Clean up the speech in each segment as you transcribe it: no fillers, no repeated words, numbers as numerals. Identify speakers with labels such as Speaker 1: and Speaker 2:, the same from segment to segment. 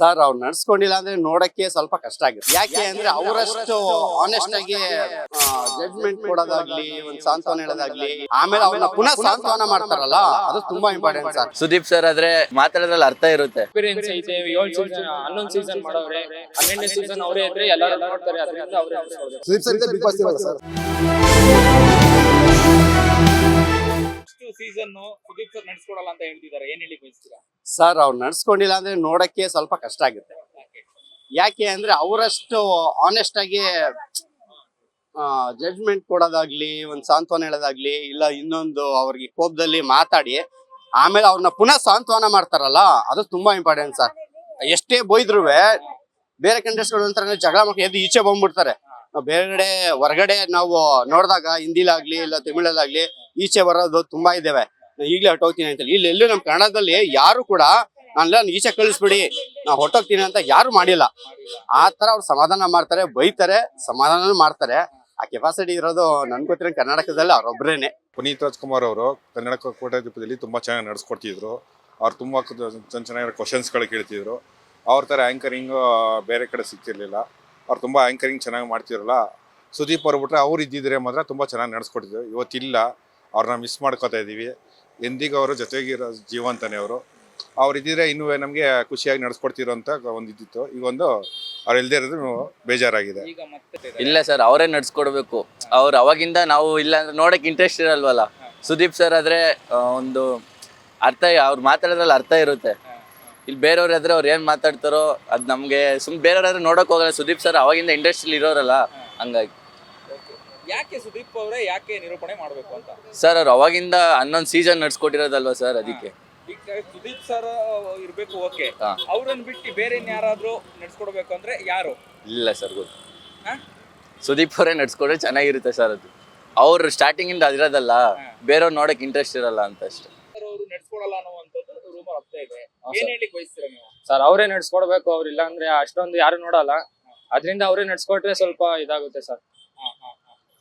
Speaker 1: Sir ಅವ್ರು ನಡ್ಸ್ಕೊಂಡಿಲ್ಲ ಅಂದ್ರೆ ನೋಡಕ್ಕೆ ಸ್ವಲ್ಪ ಕಷ್ಟ ಆಗುತ್ತೆ. ಯಾಕೆ ಅಂದ್ರೆ ಅವರಷ್ಟು ಆನೆಸ್ಟ್ ಆಗಿ ಜಡ್ಜ್ಮೆಂಟ್ ಕೊಡೋದಾಗ್ಲಿ, ಒಂದ್ ಸಾಂತ್ವನ ಹೇಳೋದಾಗ್ಲಿ, ಆಮೇಲೆ ಅವ್ರನ್ನ ಪುನಃ ಸಾಂತ್ವನ ಮಾಡ್ತಾರಲ್ಲ, ಅದು ತುಂಬಾ ಇಂಪಾರ್ಟೆಂಟ್ ಸರ್.
Speaker 2: ಸುದೀಪ್ ಸರ್ ಆದ್ರೆ ಮಾತಾಡೋದ್ರಲ್ಲಿ ಅರ್ಥ ಇರುತ್ತೆ.
Speaker 3: ಎಕ್ಸ್ಪೀರಿಯನ್ಸ್ ಐತೆ. 7 ಸೀಸನ್ 11 ಸೀಸನ್ ಮಾಡವ್ರೆ, 12ನೇ ಸೀಸನ್ ಅವರೇ ಇದ್ರೆ ಎಲ್ಲರೂ ನೋಡ್ತಾರೆ. ಅದರಿಂದ ಅವರೇ
Speaker 4: ಸುದೀಪ್ ಸರ್ ಇದೆ ಬಿಗ್ ಬಾಸ್ ಇರೋದು ಸರ್.
Speaker 5: ಸೀಸನ್ ಸುದೀಪ್ ಸರ್ ನಡೆಸ್ಕೊಡಲ್ಲ ಅಂತ ಹೇಳ್ತಿದ್ದಾರೆ, ಏನ್ ಹೇಳಿ ಬಯಸ್ತೀರಾ?
Speaker 1: ಸರ್ ಅವ್ರು ನಡ್ಸ್ಕೊಂಡಿಲ್ಲ ಅಂದ್ರೆ ನೋಡಕ್ಕೆ ಸ್ವಲ್ಪ ಕಷ್ಟ ಆಗುತ್ತೆ. ಯಾಕೆ ಅಂದ್ರೆ ಅವರಷ್ಟು ಆನೆಸ್ಟ್ ಆಗಿ ಜಡ್ಜ್ಮೆಂಟ್ ಕೊಡೋದಾಗ್ಲಿ, ಒಂದ್ ಸಾಂತ್ವನ ಹೇಳೋದಾಗ್ಲಿ, ಇಲ್ಲ ಇನ್ನೊಂದು ಅವ್ರಿಗೆ ಕೋಪದಲ್ಲಿ ಮಾತಾಡಿ ಆಮೇಲೆ ಅವ್ರನ್ನ ಪುನಃ ಸಾಂತ್ವನ ಮಾಡ್ತಾರಲ್ಲ, ಅದು ತುಂಬಾ ಇಂಪಾರ್ಟೆಂಟ್ ಸರ್. ಎಷ್ಟೇ ಬೋಯ್ದ್ರು ಬೇರೆ ಕಂಟೆಸ್ಟ್ಗಳು ಅಂತಾರೆ ಜಗಳ ಮಕ್ಕಳು ಎದ್ದು ಈಚೆ ಬಂದ್ಬಿಡ್ತಾರೆ. ಬೇರೆ ಹೊರಗಡೆ ನಾವು ನೋಡಿದಾಗ ಹಿಂದಿಲಾಗ್ಲಿ ಇಲ್ಲ ತಮಿಳಲ್ಲಾಗ್ಲಿ ಈಚೆ ಬರೋದು ತುಂಬಾ ಇದ್ದೇವೆ. ಈಗಲೇ ಹೊಟ್ಟೋಗ್ತೀನಿ ಅಂತ ಇಲ್ಲಿ ಎಲ್ಲೂ ನಮ್ಮ ಕನ್ನಡದಲ್ಲಿ ಯಾರು ಕೂಡ ನಾನು ಈಚೆ ಕಳಿಸ್ಬಿಡಿ ನಾ ಹೊಟ್ಟೋಗ್ತೀನಿ ಅಂತ ಯಾರು ಮಾಡಿಲ್ಲ. ಆ ತರ ಅವ್ರು ಸಮಾಧಾನ ಮಾಡ್ತಾರೆ, ಬೈತಾರೆ, ಸಮಾಧಾನ ಮಾಡ್ತಾರೆ. ಆ ಕೆಪಾಸಿಟಿ ಇರೋದು ನನ್ ಗೊತ್ತಿರೋ ಕರ್ನಾಟಕದಲ್ಲಿ ಅವ್ರೊಬ್ರೇನೆ.
Speaker 6: ಪುನೀತ್ ರಾಜ್ಕುಮಾರ್ ಅವರು ಕನ್ನಡ ಕೋಟೆ ದೀಪದಲ್ಲಿ ತುಂಬಾ ಚೆನ್ನಾಗಿ ನಡೆಸ್ಕೊಡ್ತಿದ್ರು. ಅವ್ರು ತುಂಬಾ ಚೆನ್ನಾಗಿರೋ ಕ್ವಶನ್ಸ್ಗಳು ಕೇಳ್ತಿದ್ರು. ಅವ್ರ ತರ ಆಂಕರಿಂಗ್ ಬೇರೆ ಕಡೆ ಸಿಗ್ತಿರ್ಲಿಲ್ಲ. ಅವ್ರು ತುಂಬಾ ಆಂಕರಿಂಗ್ ಚೆನ್ನಾಗಿ ಮಾಡ್ತಿರಲ್ಲ. ಸುದೀಪ್ ಅವ್ರು ಬಿಟ್ರೆ ಅವ್ರು ಇದ್ದಿದ್ರೆ ಮಾತ್ರ ತುಂಬಾ ಚೆನ್ನಾಗಿ ನಡೆಸ್ಕೊಟ್ಟಿದ್ರು. ಇವತ್ತಿಲ್ಲ, ಅವ್ರನ್ನ ಮಿಸ್ ಮಾಡ್ಕೋತಾ ಇದೀವಿ. ಎಂದಿಗೂ ಅವರು ಜೊತೆಗಿರೋ ಜೀವಂತಾನೆ ಅವ್ರು ಇದ್ದಿದ್ರೆ ಇನ್ನೂ ನಮಗೆ ಖುಷಿಯಾಗಿ ನಡೆಸ್ಕೊಡ್ತಿರೋ ಅಂತ ಒಂದು ಇದ್ದಿತ್ತು. ಈಗ ಒಂದು ಅವ್ರು ಇಲ್ದೇ ಇರೋದು ಬೇಜಾರಾಗಿದೆ.
Speaker 2: ಇಲ್ಲ ಸರ್, ಅವರೇ ನಡ್ಸ್ಕೊಡ್ಬೇಕು. ಅವ್ರು ಅವಾಗಿಂದ ನಾವು ಇಲ್ಲ ಅಂದ್ರೆ ನೋಡಕ್ ಇಂಟ್ರೆಸ್ಟ್ ಇರಲ್ವಲ್ಲ. ಸುದೀಪ್ ಸರ್ ಆದ್ರೆ ಒಂದು ಅರ್ಥ, ಅವ್ರು ಮಾತಾಡೋದ್ರಲ್ಲಿ ಅರ್ಥ ಇರುತ್ತೆ. ಇಲ್ಲಿ ಬೇರೆಯವ್ರಾದ್ರೆ ಅವ್ರು ಏನ್ ಮಾತಾಡ್ತಾರೋ ಅದ್ ನಮ್ಗೆ ಬೇರೆಯವ್ರಾದ್ರೆ ನೋಡಕ್ ಹೋಗಲ್ಲ. ಸುದೀಪ್ ಸರ್ ಅವಾಗಿಂದ ಇಂಡಸ್ಟ್ರಿಲಿ ಇರೋರಲ್ಲ, ಹಂಗಾಗಿ.
Speaker 5: ಯಾಕೆ ಸುದೀಪ್ ಅವರೇ ಯಾಕೆ ನಿರೂಪಣೆ ಮಾಡ್ಬೇಕು ಅಂತ?
Speaker 2: ಸರ್ ಅವ್ರು ಅವಾಗಿಂದ 11 ಸೀಸನ್ ನಡ್ಸ್ಕೊಟ್ಟಿರೋದಲ್ವಾ ಸರ್, ಅದಕ್ಕೆ.
Speaker 5: ಈಗ ಸುದೀಪ್ ಸರ್ ಇರ್ಬೇಕು, ಓಕೆ. ಅವ್ರನ್ನ ಬಿಟ್ಟು ಬೇರೆ ಯಾರಾದ್ರೂ ನಡ್ಸ್ಕೊಡ್ಬೇಕು ಅಂದ್ರೆ ಯಾರು? ಇಲ್ಲ
Speaker 2: ಸರ್, ಗೊತ್ತು. ಸುದೀಪ್ ಅವರೇ ನಡ್ಸ್ಕೊಡ್ರೆ ಚೆನ್ನಾಗಿರುತ್ತೆ ಸರ್. ಅದು ಅವ್ರು ಸ್ಟಾರ್ಟಿಂಗ್ ಇಂದ ಅದಿರೋದಲ್ಲ, ಬೇರೆಯವ್ರು ನೋಡಕ್ ಇಂಟ್ರೆಸ್ಟ್ ಇರಲ್ಲ ಅಂತ ಅಷ್ಟೇ.
Speaker 5: ಅವರು ನಡ್ಸ್ಕೊಡಲ್ಲ ಅನ್ನುವಂಥದ್ದು ರೂಮರ್ ಆಗ್ತಾ ಇದೆ. ಏನ್ ಹೇಳಿ ಬಯಸ್ತೀರಾ ನೀವು?
Speaker 3: ಸರ್ ಅವರೇ ನಡ್ಸ್ಕೊಡ್ಬೇಕು. ಅವ್ರು ಇಲ್ಲ ಅಂದ್ರೆ ಅಷ್ಟೊಂದು ಯಾರು ನೋಡಲ್ಲ. ಅದರಿಂದ ಅವರೇ ನಡ್ಸ್ಕೊಟ್ರೆ ಸ್ವಲ್ಪ ಇದಾಗುತ್ತೆ ಸರ್.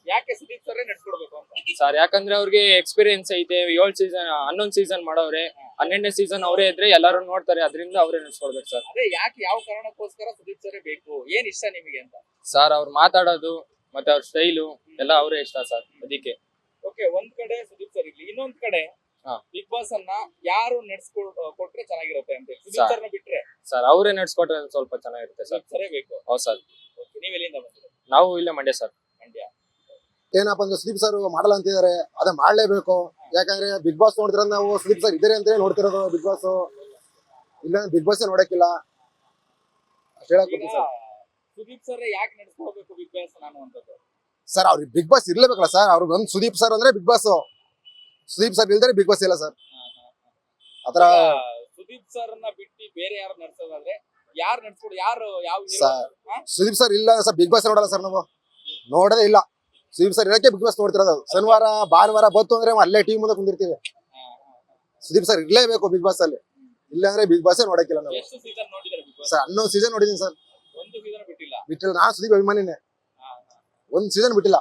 Speaker 5: ಯಾಕೆ ಸುದೀಪ್ ಸರ್ ನಡ್ಸ್ಕೊಡ್ಬೇಕು ಅಂತ?
Speaker 3: ಸರ್ ಯಾಕಂದ್ರೆ ಅವ್ರಿಗೆ ಎಕ್ಸ್ಪೀರಿಯನ್ಸ್ ಐತೆ. 7 ಸೀಸನ್ 11 ಸೀಸನ್ ಮಾಡವ್ರೆ, 12ನೇ ಸೀಸನ್ ಅವರೇ ಇದ್ರೆ ಎಲ್ಲರೂ ನೋಡ್ತಾರೆ. ಅದರಿಂದ ಅವರೇ ನಡ್ಸ್ಕೊಡ್ಬೇಕು ಸರ್.
Speaker 5: ಅದೇ ಯಾಕೆ, ಯಾವ ಕಾರಣಕ್ಕೋಸ್ಕರ ಸುದೀಪ್ ಸರ್ ಬೇಕು? ಏನ್ ಇಷ್ಟ ನಿಮಗೆ ಅಂತ?
Speaker 3: ಸರ್ ಅವ್ರು ಮಾತಾಡೋದು ಮತ್ತೆ ಅವ್ರ ಸ್ಟೈಲು ಎಲ್ಲ ಅವರೇ ಇಷ್ಟ ಸರ್, ಅದಕ್ಕೆ.
Speaker 5: ಓಕೆ, ಒಂದ್ ಕಡೆ ಸುದೀಪ್ ಸರ್ ಇರ್ಲಿ, ಇನ್ನೊಂದ್ ಕಡೆ ಬಿಗ್ ಬಾಸ್ ಅನ್ನ ಯಾರು ಕೊಟ್ರೆ ಚೆನ್ನಾಗಿರುತ್ತೆ ಅಂತ? ಸುದೀಪ್ ಸರ್ನ ಬಿಟ್ರೆ
Speaker 3: ಸರ್ ಅವರೇ ನಡ್ಸ್ಕೊಟ್ರೆ ಸ್ವಲ್ಪ ಚೆನ್ನಾಗಿರುತ್ತೆ ಸರ್.
Speaker 5: ಸರಿ ಬೇಕು.
Speaker 3: ಹೌದು ಸರ್.
Speaker 5: ನೀವ್ ಎಲ್ಲಿಂದ ಬಂದಿದ್ದೀರಾ?
Speaker 3: ನಾವು ಇಲ್ಲೇ ಮಂಡ್ಯ ಸರ್.
Speaker 5: ಮಂಡ್ಯ.
Speaker 4: ಏನಪ್ಪ ಅಂದ್ರೆ ಸುದೀಪ್ ಸರ್ ಮಾಡಲ್ಲ ಅಂತಿದ್ದಾರೆ, ಅದೇ ಮಾಡ್ಲೇಬೇಕು. ಯಾಕಂದ್ರೆ ಬಿಗ್ ಬಾಸ್ ನೋಡಿದ್ರೆ ನಾವು ಸುದೀಪ್ ಸರ್ ಇದ್ದಾರೆ ಅಂತ ನೋಡ್ತಿರೋದು. ಬಿಗ್ ಬಾಸ್ ಇಲ್ಲ ಬಿಗ್ ಬಾಸ್ ನೋಡಕ್ಕಿಲ್ಲ.
Speaker 5: ಸುದೀಪ್ ಸರ್ ಯಾಕೆ ನಡೆಸ್ಕೋಬೇಕು ಬಿಗ್ ಬಾಸ್ ನಾನು ಅಂತದ್ದು?
Speaker 4: ಸರ್ ಅವ್ರಿಗೆ ಬಿಗ್ ಬಾಸ್ ಇರ್ಲೇಬೇಕಲ್ಲ ಸರ್. ಅವ್ರಿಗೆ ಒಂದು ಸುದೀಪ್ ಸರ್ ಅಂದ್ರೆ ಬಿಗ್ ಬಾಸ್. ಸುದೀಪ್ ಸರ್ ಇಲ್ದರೆ ಬಿಗ್ ಬಾಸ್ ಇಲ್ಲ ಸರ್. ಆತರ
Speaker 5: ಸುದೀಪ್ ಸರ್ನ ಬಿಟ್ಟು ಬೇರೆ ಯಾರು ನಡ್ಸೋದಾದ್ರೆ ಯಾರು ನಡ್ಸ್ಕೊಡು? ಯಾರು ಯಾವ
Speaker 4: ಸುದೀಪ್ ಸರ್ ಇಲ್ಲ ಸರ್, ಬಿಗ್ ಬಾಸ್ ನೋಡಲ್ಲ ಸರ್. ನಾವು ನೋಡೋದೇ ಇಲ್ಲ. ಸುದೀಪ್ ಸರ್ ಇರಕ್ಕೆ ಬಿಗ್ ಬಾಸ್ ನೋಡ್ತಿರೋದು. ಶನಿವಾರ ಭಾನುವಾರ ಬಂತು ಅಂದ್ರೆ ಅಲ್ಲೇ ಟೀಮ್ ಮುಂದೆ ಕುಂದಿರ್ತೀವಿ. ಸುದೀಪ್ ಸರ್ ಇರ್ಲೇಬೇಕು ಬಿಗ್ ಬಾಸ್ ಅಲ್ಲಿ, ಇಲ್ಲ ಅಂದ್ರೆ ಬಿಗ್ ಬಾಸ್ ನೋಡಕ್ಕಿಲ್ಲ ನಾವು. ಸರ್ 11 ಸೀಸನ್ ನೋಡಿದೀನಿ ಸರ್.
Speaker 5: ಒಂದು ಸೀಸನ್ ಬಿಟ್ಟಿಲ್ಲ.
Speaker 4: ನಾನು ಸುದೀಪ್ ಅಭಿಮಾನಿನೇ. ಒಂದ್ ಸೀಸನ್ ಬಿಟ್ಟಿಲ್ಲ.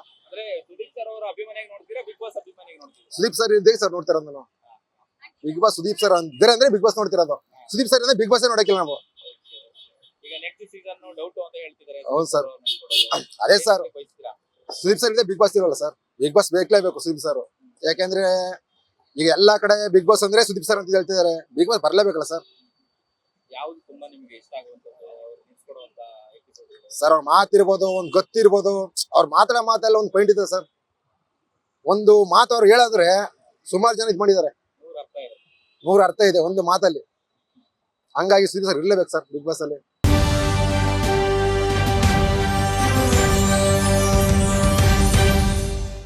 Speaker 5: ಸುದೀಪ್ ಸರ್ ಅವರ ಅಭಿಮಾನಿಯಾಗಿ ನೋಡ್ತೀರಾ, ಬಿಗ್ ಬಾಸ್ ಅಭಿಮಾನಿಯಾಗಿ ನೋಡ್ತೀರಾ?
Speaker 4: ಸುದೀಪ್ ಸರ್ ಇದ್ದೇ ಸರ್ ನೋಡ್ತಿರೋದು ನಾವು. ಬಿಗ್ ಬಾಸ್ ಸುದೀಪ್ ಸರ್ ಇದ್ದಾರೆ ಅಂದ್ರೆ ಬಿಗ್ ಬಾಸ್ ನೋಡ್ತಿರೋದು. ಸುದೀಪ್ ಸರ್ ಅಂದ್ರೆ ಬಿಗ್ ಬಾಸ್ ನೋಡಕ್ಕಿಲ್ಲ ನಾವು.
Speaker 5: ಈಗ ನೆಕ್ಸ್ಟ್ ಸೀಸನ್ ಡೌಟ್ ಅಂತ ಹೇಳ್ತಿದ್ದಾರೆ.
Speaker 4: ಹೌದು ಸರ್, ಅದೇ ಸರ್. ಸುದೀಪ್ ಸರ್ ಇದೆ ಬಿಗ್ ಬಾಸ್ ಇರೋಲ್ಲ ಸರ್. ಬಿಗ್ ಬಾಸ್ ಬೇಕಲೇಬೇಕು ಸುದೀಪ್ ಸರ್. ಯಾಕಂದ್ರೆ ಈಗ ಎಲ್ಲಾ ಕಡೆ ಬಿಗ್ ಬಾಸ್ ಅಂದ್ರೆ ಸುದೀಪ್ ಸರ್ ಅಂತ ಹೇಳ್ತಿದ್ದಾರೆ. ಬಿಗ್ ಬಾಸ್ ಬರ್ಲೇಬೇಕಲ್ಲ ಸರ್.
Speaker 5: ಯಾವ್ದು ತುಂಬಾ ನಿಮ್ಗೆ ಇಷ್ಟ ಆಗುವಂತದ್ದು
Speaker 4: ಸರ್? ಅವ್ರ ಮಾತಿರ್ಬೋದು, ಒಂದ್ ಗೊತ್ತಿರ್ಬೋದು. ಅವ್ರ ಮಾತಾಡೋ ಮಾತೆಲ್ಲ ಒಂದು ಪಾಯಿಂಟ್ ಇದೆ ಸರ್. ಒಂದು ಮಾತು ಅವ್ರು ಹೇಳಿದ್ರೆ ಸುಮಾರು ಜನ ಇದ್ ಮಾಡಿದ್ದಾರೆ. 100 ಅರ್ಥ ಇದೆ ಒಂದು ಮಾತಲ್ಲಿ. ಹಂಗಾಗಿ ಸುದೀಪ್ ಸರ್ ಇರ್ಲೇಬೇಕು ಸರ್ ಬಿಗ್ ಬಾಸ್ ಅಲ್ಲಿ.